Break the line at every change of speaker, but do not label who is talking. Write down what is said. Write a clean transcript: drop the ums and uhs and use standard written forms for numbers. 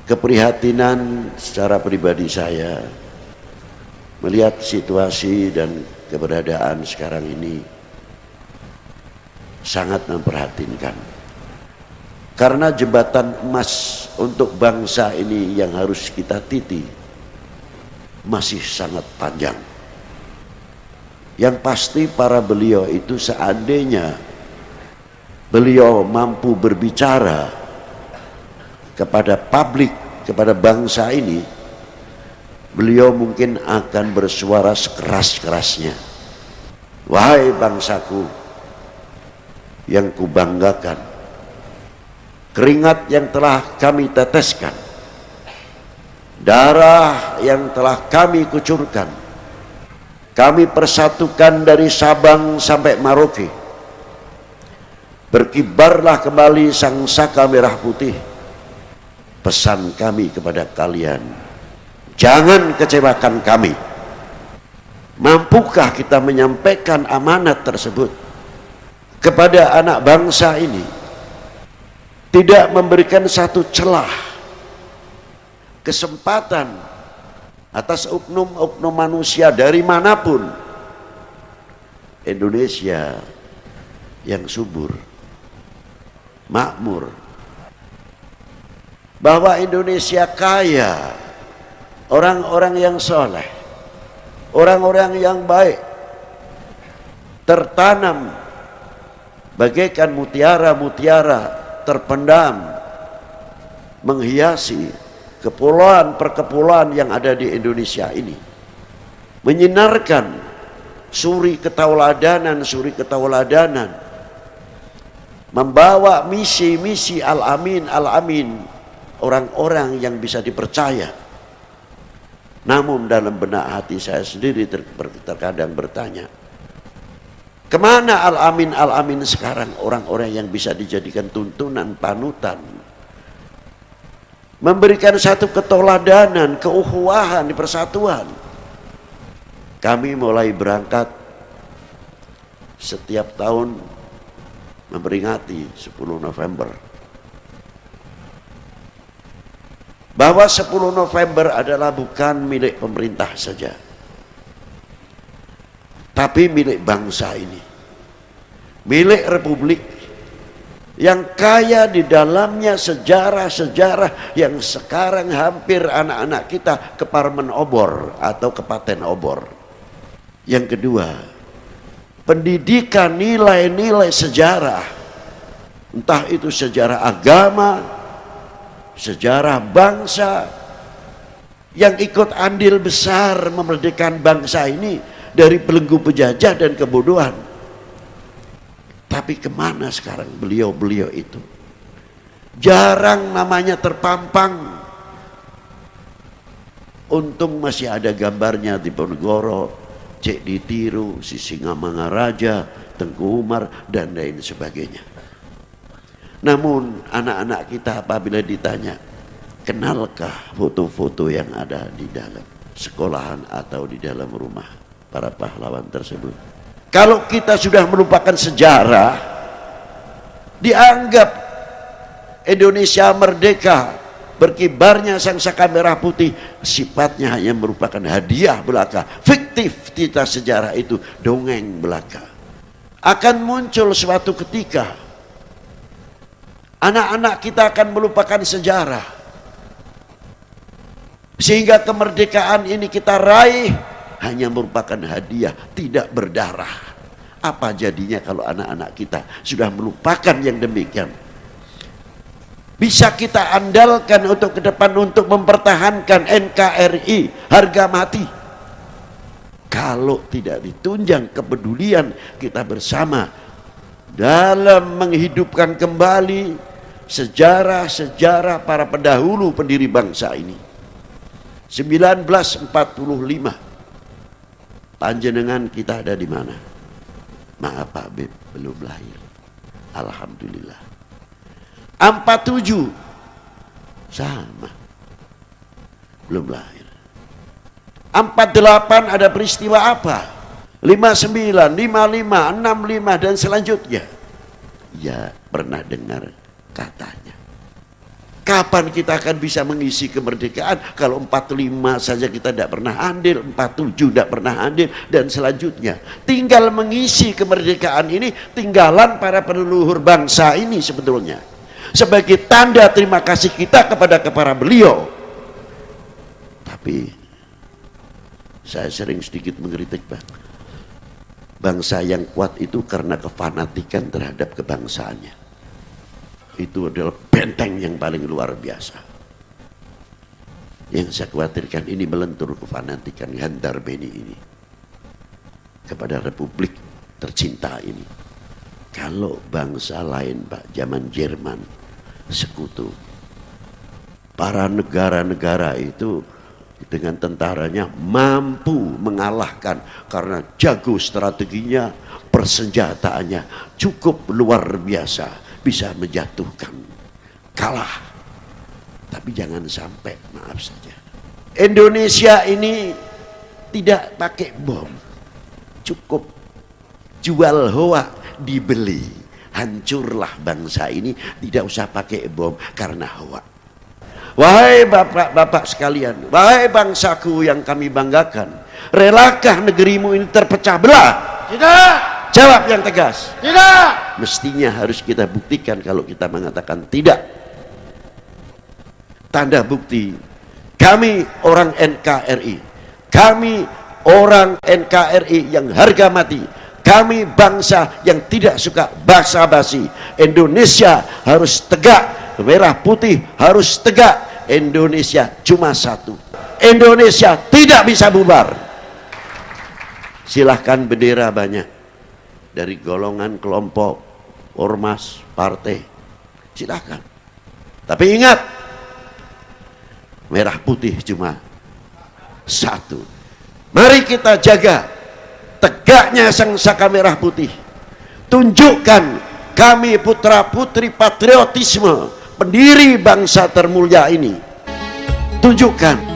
keprihatinan secara pribadi saya melihat situasi dan keberadaan sekarang ini sangat memprihatinkan. Karena jembatan emas untuk bangsa ini yang harus kita titi masih sangat panjang. Yang pasti para beliau itu seandainya beliau mampu berbicara kepada publik, kepada bangsa ini, beliau mungkin akan bersuara sekeras-kerasnya. Wahai bangsaku yang kubanggakan, keringat yang telah kami teteskan, darah yang telah kami kucurkan, kami persatukan dari Sabang sampai Merauke. Berkibarlah kembali sang saka merah putih. Pesan kami kepada kalian, jangan kecewakan kami. Mampukah kita menyampaikan amanat tersebut kepada anak bangsa ini? Tidak memberikan satu celah, kesempatan atas oknum-oknum manusia dari manapun. Indonesia yang subur, makmur, bahwa Indonesia kaya orang-orang yang soleh, orang-orang yang baik, tertanam bagaikan mutiara-mutiara terpendam menghiasi kepulauan perkepulauan yang ada di Indonesia ini, menyinarkan suri ketauladanan, membawa misi-misi al-amin orang-orang yang bisa dipercaya. Namun dalam benak hati saya sendiri terkadang bertanya, kemana al-amin sekarang, orang-orang yang bisa dijadikan tuntunan, panutan, memberikan satu keteladanan, keukhuwahan di persatuan. Kami mulai berangkat setiap tahun memperingati 10 November. Bahwa 10 November adalah bukan milik pemerintah saja, tapi milik bangsa ini, milik republik yang kaya di dalamnya sejarah-sejarah yang sekarang hampir anak-anak kita keparmen obor atau kepaten obor. Yang kedua, pendidikan nilai-nilai sejarah, entah itu sejarah agama, sejarah bangsa, yang ikut andil besar memerdekakan bangsa ini dari belenggu penjajah dan kebodohan. Tapi kemana sekarang beliau-beliau itu? Jarang namanya terpampang. Untung masih ada gambarnya di Diponegoro, Cek Ditiru, Sisingamangaraja, Tengku Umar, dan lain sebagainya. Namun anak-anak kita apabila ditanya, kenalkah foto-foto yang ada di dalam sekolahan atau di dalam rumah para pahlawan tersebut? Kalau kita sudah melupakan sejarah, dianggap Indonesia merdeka, berkibarnya sang saka merah putih, sifatnya hanya merupakan hadiah belaka, fiktif cerita sejarah itu, dongeng belaka. Akan muncul suatu ketika anak-anak kita akan melupakan sejarah, sehingga kemerdekaan ini kita raih hanya merupakan hadiah, tidak berdarah. Apa jadinya kalau anak-anak kita sudah melupakan yang demikian? Bisa kita andalkan untuk ke depan untuk mempertahankan NKRI harga mati, kalau tidak ditunjang kepedulian kita bersama dalam menghidupkan kembali sejarah-sejarah para pendahulu pendiri bangsa ini. 1945 panjenengan kita ada di mana? Maaf Pak Beb, belum lahir. Alhamdulillah. 47 sama, belum lahir. 48 ada peristiwa apa? 59, 55, 65 dan selanjutnya. Ya pernah dengar katanya. Kapan kita akan bisa mengisi kemerdekaan kalau 45 saja kita tidak pernah andil, 47 tidak pernah andil, dan selanjutnya. Tinggal mengisi kemerdekaan ini, tinggalan para peneluhur bangsa ini sebetulnya. Sebagai tanda terima kasih kita kepada beliau. Tapi saya sering sedikit mengkritik, Bang. Bangsa yang kuat itu karena kefanatikan terhadap kebangsaannya. Itu adalah benteng yang paling luar biasa. Yang saya khawatirkan ini melentur kefanatikan Handar Beni ini kepada republik tercinta ini. Kalau bangsa lain, Pak, zaman Jerman sekutu, para negara-negara itu dengan tentaranya mampu mengalahkan karena jago strateginya, persenjataannya cukup luar biasa. Bisa menjatuhkan, kalah. Tapi jangan sampai, maaf saja, Indonesia ini tidak pakai bom, cukup jual hoa, dibeli, hancurlah bangsa ini, tidak usah pakai bom karena hoa. Wahai bapak-bapak sekalian, wahai bangsaku yang kami banggakan, relakah negerimu ini terpecah belah? Tidak. Jawab yang tegas. Tidak. Mestinya harus kita buktikan kalau kita mengatakan tidak. Tanda bukti, kami orang NKRI, kami orang NKRI yang harga mati, kami bangsa yang tidak suka basa-basi. Indonesia harus tegak, merah putih harus tegak. Indonesia cuma satu. Indonesia tidak bisa bubar. Silahkan bendera banyak dari golongan, kelompok, ormas, partai, silakan. Tapi ingat, merah putih cuma satu. Mari kita jaga tegaknya sangsaka merah putih. Tunjukkan kami putra putri patriotisme, pendiri bangsa termulia ini. Tunjukkan